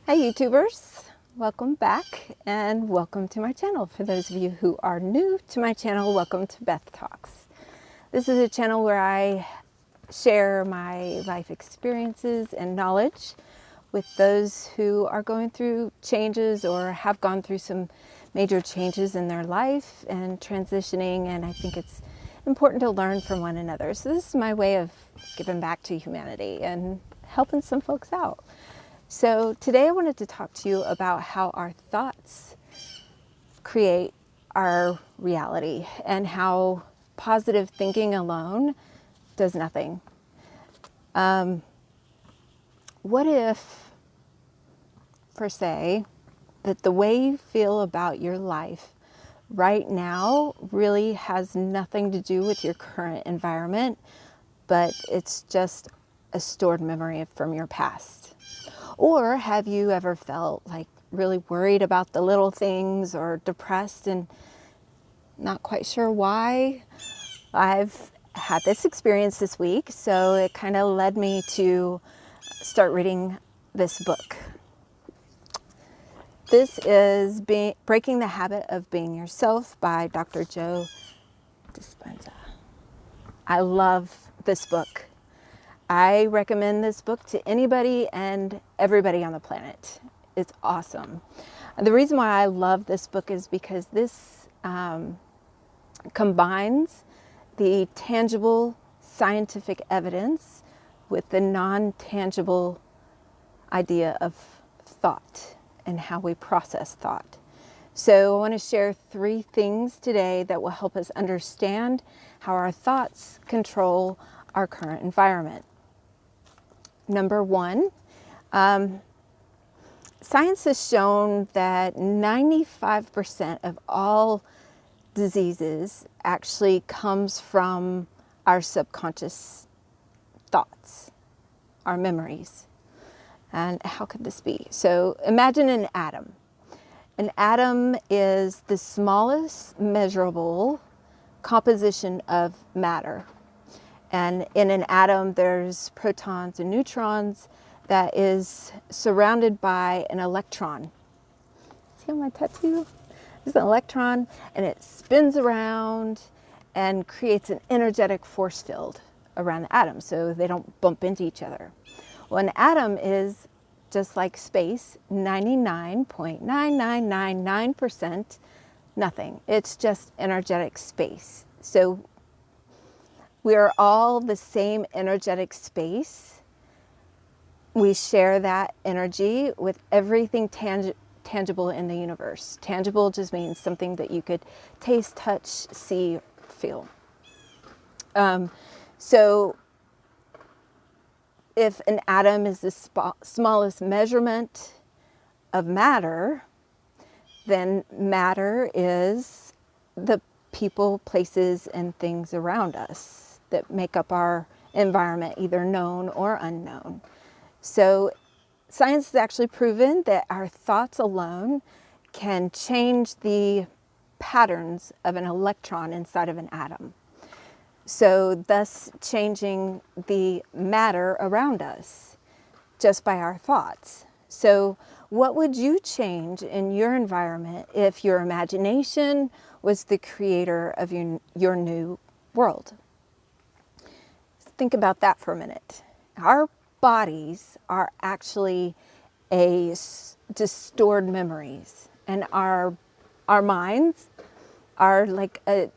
Hi YouTubers, welcome back and welcome to my channel. For those of you who are new to my channel, welcome to Beth Talks. This is a channel where I share my life experiences and knowledge with those who are going through changes or have gone through some major changes in their life and transitioning, and I think it's important to learn from one another. So this is my way of giving back to humanity and helping some folks out. So today I wanted to talk to you about how our thoughts create our reality and how positive thinking alone does nothing. What if, for say, that the way you feel about your life right now really has nothing to do with your current environment, but it's just a stored memory from your past? Or have you ever felt like really worried about the little things or depressed and not quite sure why? I've had this experience this week, so it kind of led me to start reading this book. This is Breaking the Habit of Being Yourself by Dr. Joe Dispenza. I love this book. I recommend this book to anybody and everybody on the planet. It's awesome. The reason why I love this book is because this combines the tangible scientific evidence with the non-tangible idea of thought and how we process thought. So I want to share 3 things today that will help us understand how our thoughts control our current environment. Number 1, science has shown that 95% of all diseases actually comes from our subconscious thoughts, our memories. And how could this be? So imagine an atom. An atom is the smallest measurable composition of matter. And in an atom, there's protons and neutrons that is surrounded by an electron. See on my tattoo? There's an electron, and it spins around and creates an energetic force field around the atom so they don't bump into each other. Well, an atom is just like space, 99.9999% nothing. It's just energetic space. So we are all the same energetic space. We share that energy with everything tangible in the universe. Tangible just means something that you could taste, touch, see, feel. So if an atom is the smallest measurement of matter, then matter is the people, places, and things around us that make up our environment, either known or unknown. So science has actually proven that our thoughts alone can change the patterns of an electron inside of an atom. So thus changing the matter around us just by our thoughts. So what would you change in your environment if your imagination was the creator of your new world? Think about that for a minute. Our bodies are actually just stored memories, and our minds are like a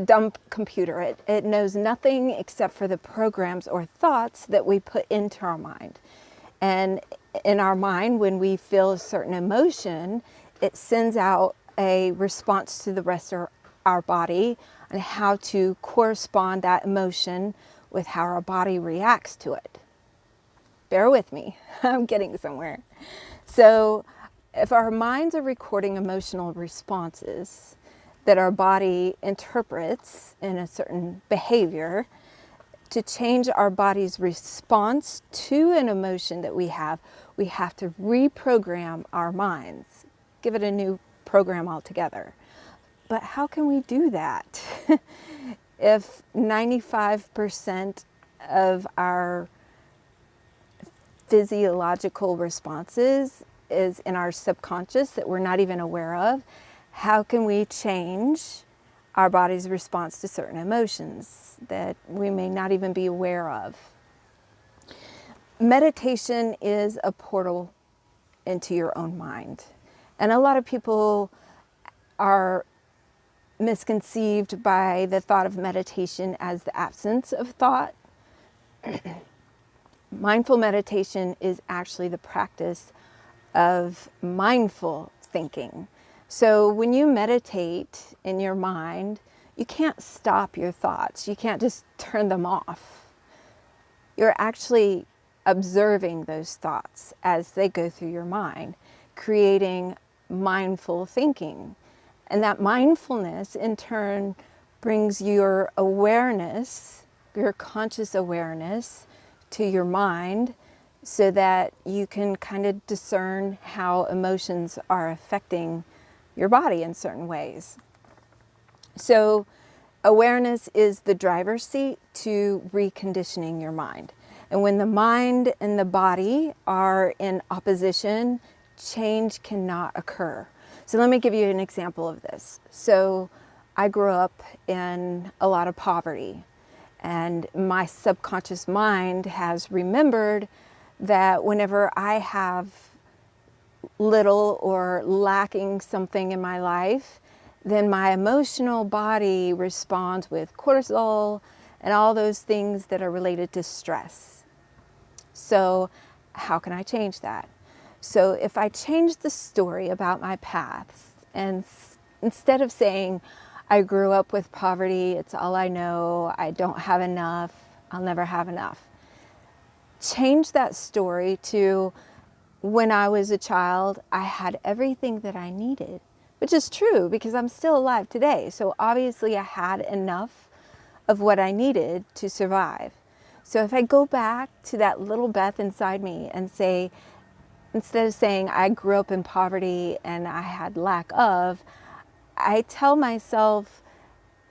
dumb computer. It knows nothing except for the programs or thoughts that we put into our mind. And in our mind, when we feel a certain emotion, it sends out a response to the rest of our body on how to correspond that emotion with how our body reacts to it. Bear with me, I'm getting somewhere. So if our minds are recording emotional responses that our body interprets in a certain behavior, to change our body's response to an emotion that we have to reprogram our minds, give it a new program altogether. But how can we do that? If 95% of our physiological responses is in our subconscious that we're not even aware of. How can we change our body's response to certain emotions that we may not even be aware of? Meditation is a portal into your own mind. And a lot of people are misconceived by the thought of meditation as the absence of thought. Mindful meditation is actually the practice of mindful thinking. So when you meditate in your mind, you can't stop your thoughts. You can't just turn them off. You're actually observing those thoughts as they go through your mind, creating mindful thinking. And that mindfulness in turn brings your awareness, your conscious awareness to your mind so that you can kind of discern how emotions are affecting your body in certain ways. So awareness is the driver's seat to reconditioning your mind. And when the mind and the body are in opposition, change cannot occur. So let me give you an example of this. So I grew up in a lot of poverty, and my subconscious mind has remembered that whenever I have little or lacking something in my life, then my emotional body responds with cortisol and all those things that are related to stress. So how can I change that? So if I change the story about my paths, and instead of saying, I grew up with poverty, it's all I know, I don't have enough, I'll never have enough. Change that story to, when I was a child, I had everything that I needed, which is true because I'm still alive today. So obviously I had enough of what I needed to survive. So if I go back to that little Beth inside me and say, instead of saying I grew up in poverty and I had lack of, I tell myself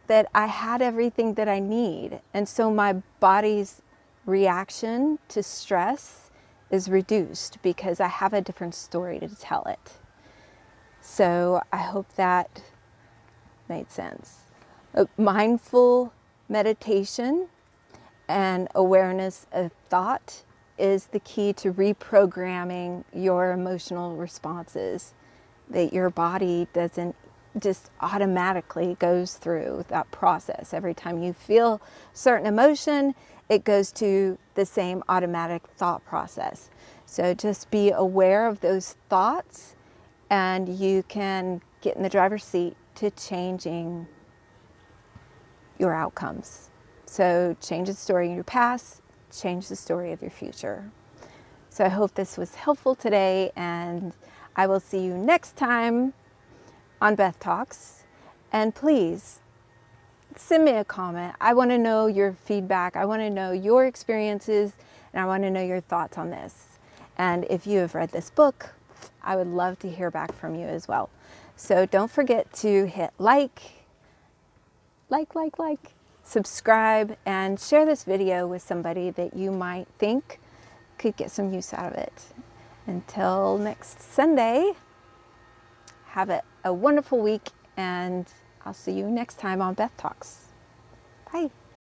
that I had everything that I need. And so my body's reaction to stress is reduced because I have a different story to tell it. So I hope that made sense. Mindful meditation and awareness of thought is the key to reprogramming your emotional responses, that your body doesn't just automatically goes through that process. Every time you feel certain emotion, it goes to the same automatic thought process. So just be aware of those thoughts and you can get in the driver's seat to changing your outcomes. So change the story in your past, change the story of your future. So I hope this was helpful today, and I will see you next time on Beth Talks. And please send me a comment. I want to know your feedback. I want to know your experiences, and I want to know your thoughts on this. And if you have read this book, I would love to hear back from you as well. So don't forget to hit like, subscribe, and share this video with somebody that you might think could get some use out of it. Until next Sunday, have a wonderful week, and I'll see you next time on Beth Talks. Bye.